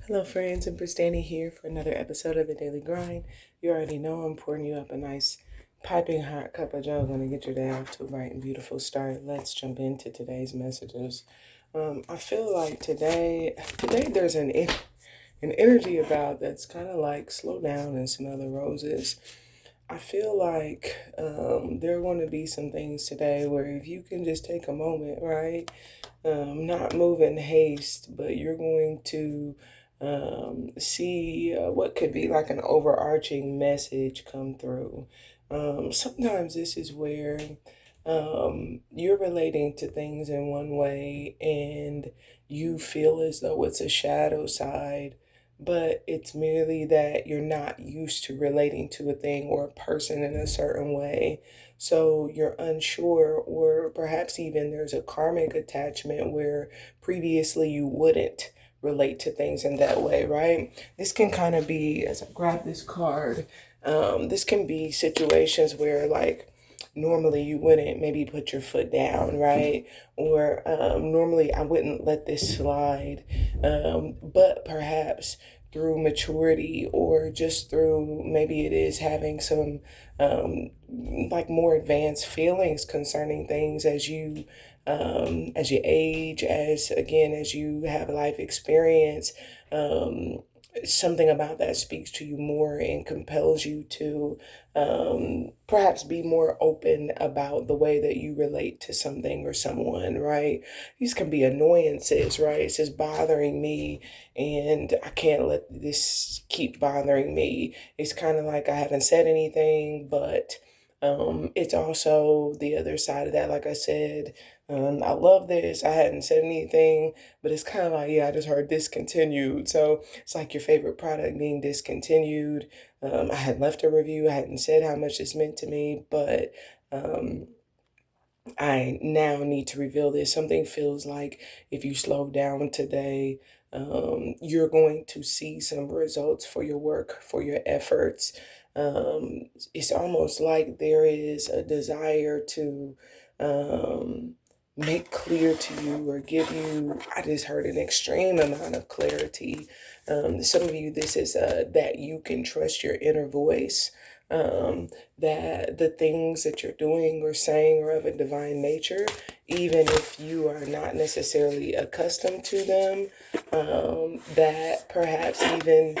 Hello, friends. Empress Dannie here for another episode of the Daily Grind. You already know I'm pouring you up a nice piping hot cup of joe. Going to get your day off to a bright and beautiful start. Let's jump into today's messages. I feel like today there's an energy about that's kind of like slow down and smell the roses. I feel like there are going to be some things today where if you can just take a moment, right? Not move in haste, but you're going to see what could be like an overarching message come through. Sometimes this is where you're relating to things in one way and you feel as though it's a shadow side, but it's merely that you're not used to relating to a thing or a person in a certain way. So you're unsure, or perhaps even there's a karmic attachment where previously you wouldn't relate to things in that way, right? This can kind of be, as I grab this card, this can be situations where, like, normally you wouldn't maybe put your foot down, right? Or normally I wouldn't let this slide. But perhaps through maturity or just through maybe it is having some like more advanced feelings concerning things as you age, as you have life experience, um, something about that speaks to you more and compels you to perhaps be more open about the way that you relate to something or someone, right? These can be annoyances, right? It's just bothering me and I can't let this keep bothering me. It's kind of like I haven't said anything, but it's also the other side of that. Like I said, I love this. I hadn't said anything, but it's kind of like, yeah, I just heard discontinued. So it's like your favorite product being discontinued. I had left a review. I hadn't said how much this meant to me, but um, I now need to reveal this. Something feels like if you slow down today, you're going to see some results for your work, for your efforts. It's almost like there is a desire to make clear to you or give you, I just heard an extreme amount of clarity. Some of you, this is that you can trust your inner voice. That the things that you're doing or saying are of a divine nature, even if you are not necessarily accustomed to them, that perhaps even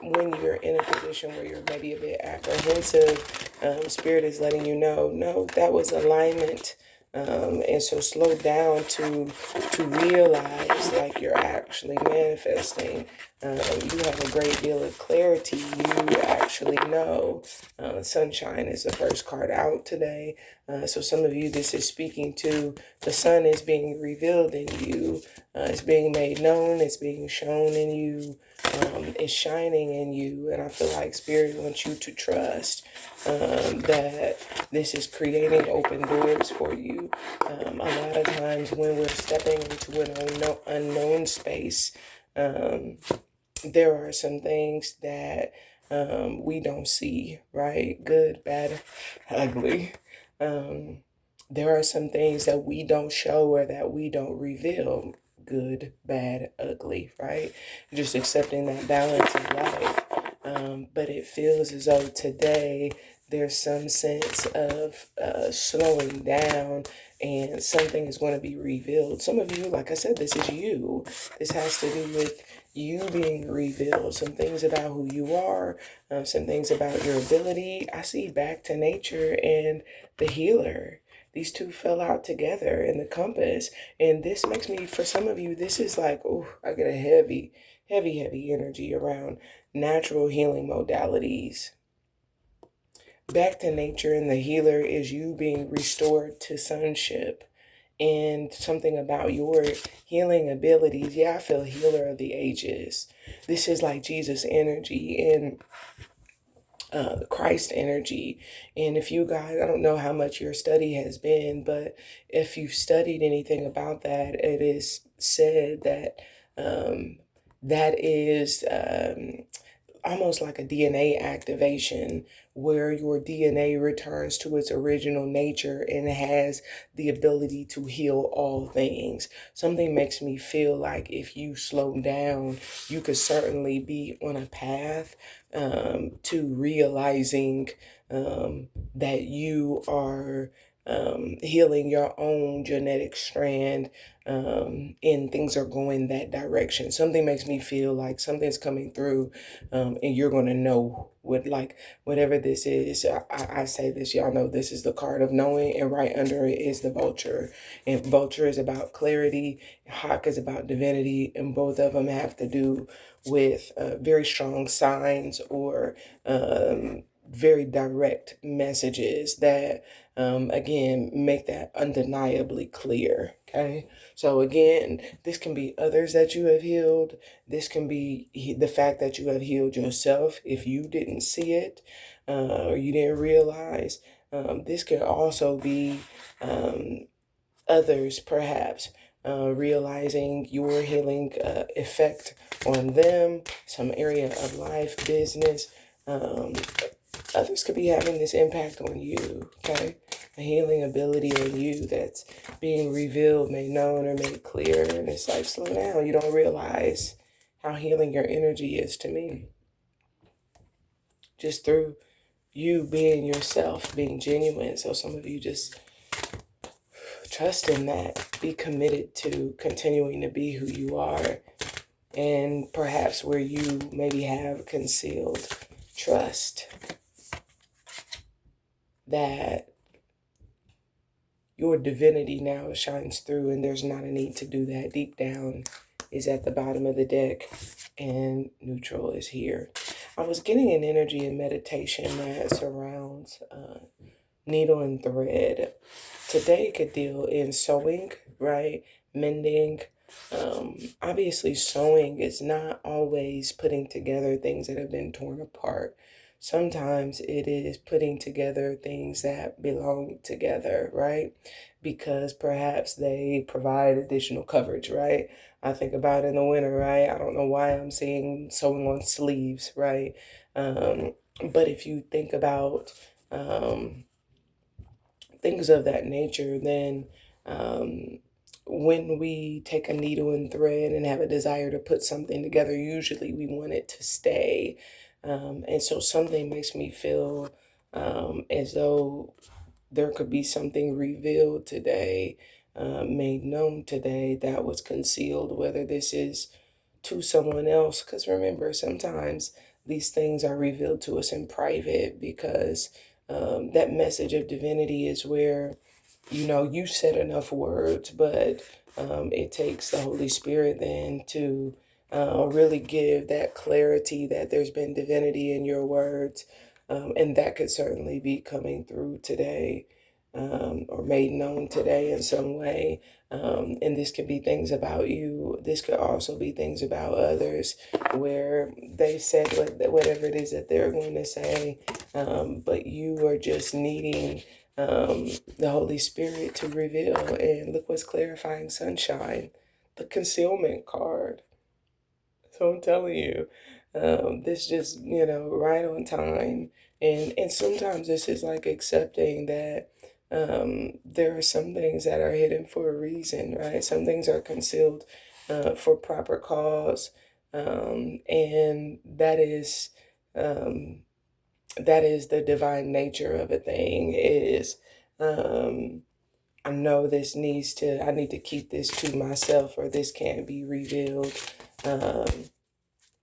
when you're in a position where you're maybe a bit apprehensive, Spirit is letting you know, no, that was alignment. And so slow down to realize like you're actually manifesting. You have a great deal of clarity. You actually know. Sunshine is the first card out today. So some of you, this is speaking to the sun is being revealed in you. It's being made known. It's being shown in you. It's shining in you. And I feel like Spirit wants you to trust that this is creating open doors for you. A lot of times when we're stepping into an unknown space, there are some things that we don't see, right? Good, bad, ugly. Um, there are some things that we don't show or that we don't reveal. Good, bad, ugly, right? Just accepting that balance of life. But it feels as though today there's some sense of slowing down and something is going to be revealed. Some of you, like I said, this is you. This has to do with you being revealed. Some things about who you are, some things about your ability. I see back to nature and the healer. These two fell out together in the compass. And this makes me, for some of you, this is like, oh, I get a heavy energy around natural healing modalities. Back to nature and the healer is you being restored to sonship and something about your healing abilities. Yeah, I feel healer of the ages. This is like Jesus energy and Christ energy. And if you guys, I don't know how much your study has been, but if you've studied anything about that, it is said that that is almost like a DNA activation where your DNA returns to its original nature and has the ability to heal all things. Something makes me feel like if you slow down, you could certainly be on a path to realizing that you are healing your own genetic strand, and things are going that direction. Something makes me feel like something's coming through, and you're going to know what, like, whatever this is. I say this, y'all know this is the card of knowing, and right under it is the vulture. And vulture is about clarity, hawk is about divinity, and both of them have to do with very strong signs or very direct messages that again make that undeniably clear. Okay, so again, this can be others that you have healed. This can be the fact that you have healed yourself if you didn't see it, or you didn't realize. This could also be others perhaps realizing your healing effect on them, some area of life, business. um, Others could be having this impact on you. Okay, a healing ability on you that's being revealed, made known, or made clear. And it's like, slow down, you don't realize how healing your energy is to me, just through you being yourself, being genuine. So some of you just trust in that. Be committed to continuing to be who you are. And perhaps where you maybe have concealed, trust that your divinity now shines through, and there's not a need to do that. Deep down is at the bottom of the deck, and neutral is here. I was getting an energy and meditation that surrounds needle and thread. Today could deal in sewing, right? Mending. Obviously, sewing is not always putting together things that have been torn apart. Sometimes it is putting together things that belong together, right? Because perhaps they provide additional coverage, right? I think about in the winter, right? I don't know why I'm seeing sewing on sleeves, right? But if you think about things of that nature, then when we take a needle and thread and have a desire to put something together, usually we want it to stay. And so something makes me feel as though there could be something revealed today, made known today that was concealed, whether this is to someone else. Because remember, sometimes these things are revealed to us in private because that message of divinity is where, you know, you said enough words, but it takes the Holy Spirit then to really give that clarity that there's been divinity in your words. And that could certainly be coming through today, or made known today in some way. And this could be things about you. This could also be things about others where they've said whatever it is that they're going to say, but you are just needing the Holy Spirit to reveal. And look what's clarifying: sunshine, the concealment card. So I'm telling you, this just, you know, right on time. And sometimes this is like accepting that there are some things that are hidden for a reason, right? Some things are concealed for proper cause. And um, that is the divine nature of a thing is, um, I know I need to keep this to myself, or this can't be revealed. Um,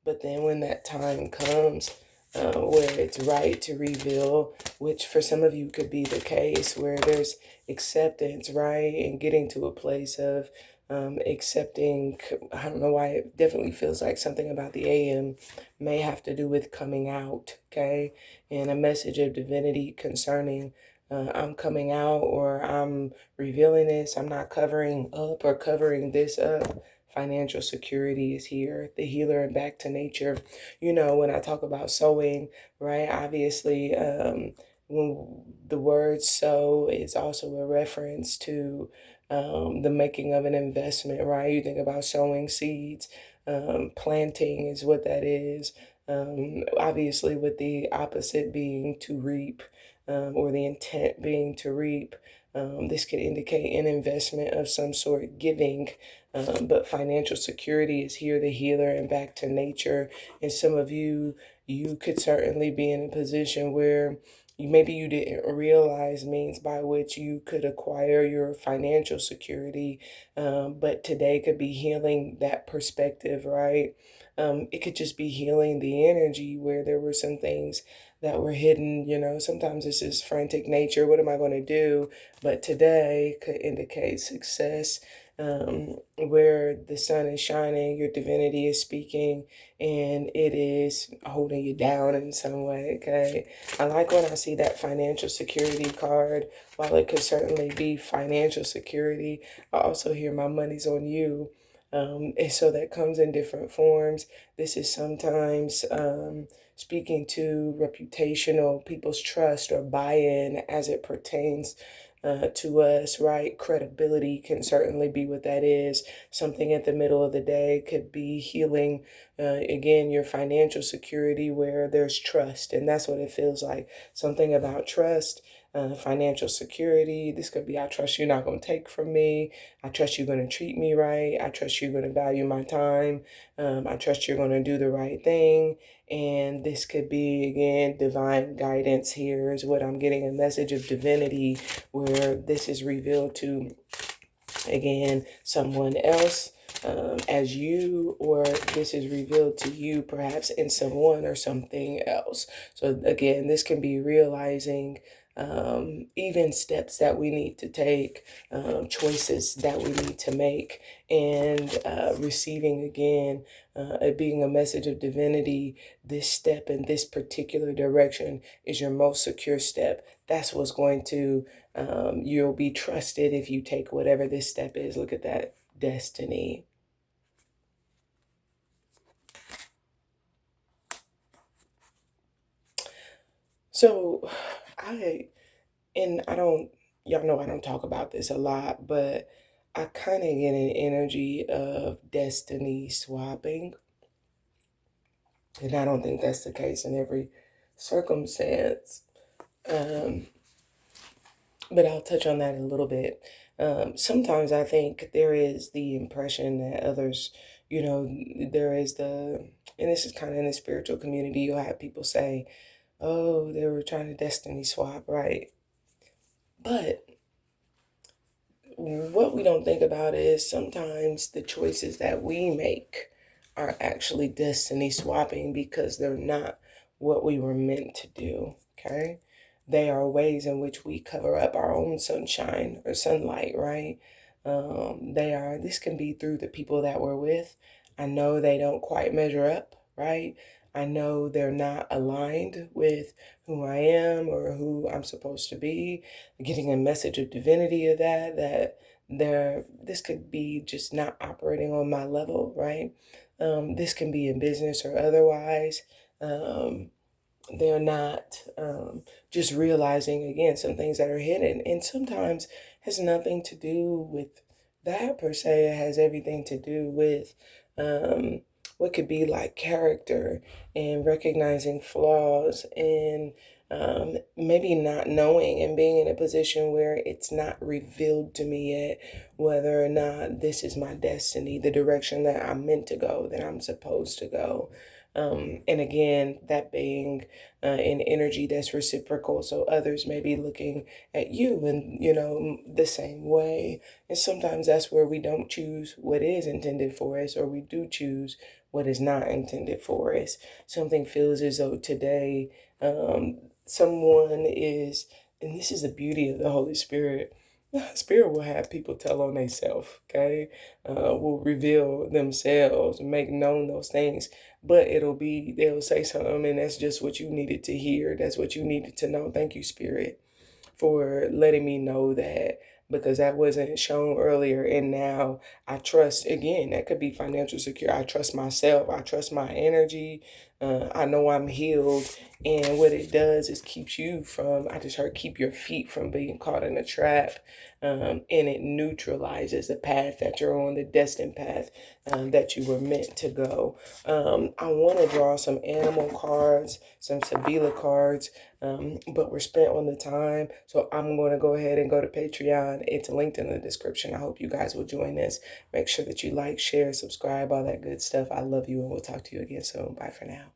but then when that time comes, where it's right to reveal, which for some of you could be the case, where there's acceptance, right? And getting to a place of accepting, I don't know why it definitely feels like something about the AM may have to do with coming out, okay? And a message of divinity concerning I'm coming out, or I'm revealing this, I'm not covering up or covering this up. Financial security is here, the healer, and back to nature. You know, when I talk about sowing, right? Obviously, when the word sow is also a reference to the making of an investment, right? You think about sowing seeds. Planting is what that is. Obviously, with the opposite being to reap, or the intent being to reap. This could indicate an investment of some sort, giving, but financial security is here, the healer, and back to nature. And some of you could certainly be in a position where maybe you didn't realize means by which you could acquire your financial security, but today could be healing that perspective, right? It could just be healing the energy where there were some things that were hidden. Sometimes this is frantic nature. What am I going to do? But today could indicate success, where the sun is shining, your divinity is speaking, and it is holding you down in some way. Okay. I like when I see that financial security card. While it could certainly be financial security, I also hear my money's on you. And so that comes in different forms. This is sometimes speaking to reputational, people's trust or buy-in as it pertains to us, right? Credibility can certainly be what that is. Something at the middle of the day could be healing, again, your financial security where there's trust. And that's what it feels like. Something about trust, financial security. This could be, I trust you're not going to take from me. I trust you're going to treat me right. I trust you're going to value my time. I trust you're going to do the right thing. And this could be, again, divine guidance. Here is what I'm getting, a message of divinity where this is revealed to, again, someone else, as you, or this is revealed to you perhaps in someone or something else. So again, this can be realizing even steps that we need to take, choices that we need to make, and receiving, again, it being a message of divinity. This step in this particular direction is your most secure step. That's what's going to, you'll be trusted if you take whatever this step is. Look at that, destiny. So I don't, y'all know I don't talk about this a lot, but I kind of get an energy of destiny swapping. And I don't think that's the case in every circumstance. Um, but I'll touch on that a little bit. Sometimes I think there is the impression that others, there is and this is kind of in the spiritual community, you'll have people say, oh, they were trying to destiny swap, right? But what we don't think about is sometimes the choices that we make are actually destiny swapping because they're not what we were meant to do. Okay. They are ways in which we cover up our own sunshine or sunlight, right? This can be through the people that we're with. I know they don't quite measure up, right? I know they're not aligned with who I am or who I'm supposed to be. Getting a message of divinity of that this could be just not operating on my level, right? This can be in business or otherwise. They're not, just realizing, again, some things that are hidden, and sometimes has nothing to do with that per se. It has everything to do with what could be like character and recognizing flaws, and maybe not knowing and being in a position where it's not revealed to me yet whether or not this is my destiny, the direction that I'm meant to go, that I'm supposed to go. And again, that being an energy that's reciprocal. So others may be looking at you in, the same way. And sometimes that's where we don't choose what is intended for us, or we do choose what is not intended for us. Something feels as though today, someone is, and this is the beauty of the Holy Spirit. The Spirit will have people tell on themselves, okay? Will reveal themselves, make known those things, but they'll say something, and that's just what you needed to hear. That's what you needed to know. Thank you, Spirit, for letting me know that, because that wasn't shown earlier. And now I trust, again, that could be financial security. I trust myself. I trust my energy. I know I'm healed. And what it does is keeps you from, I just heard, keep your feet from being caught in a trap. And it neutralizes the path that you're on, the destined path that you were meant to go. I want to draw some animal cards, some Sabila cards, but we're spent on the time. So I'm going to go ahead and go to Patreon. It's linked in the description. I hope you guys will join us. Make sure that you like, share, subscribe, all that good stuff. I love you, and we'll talk to you again soon. Bye for now.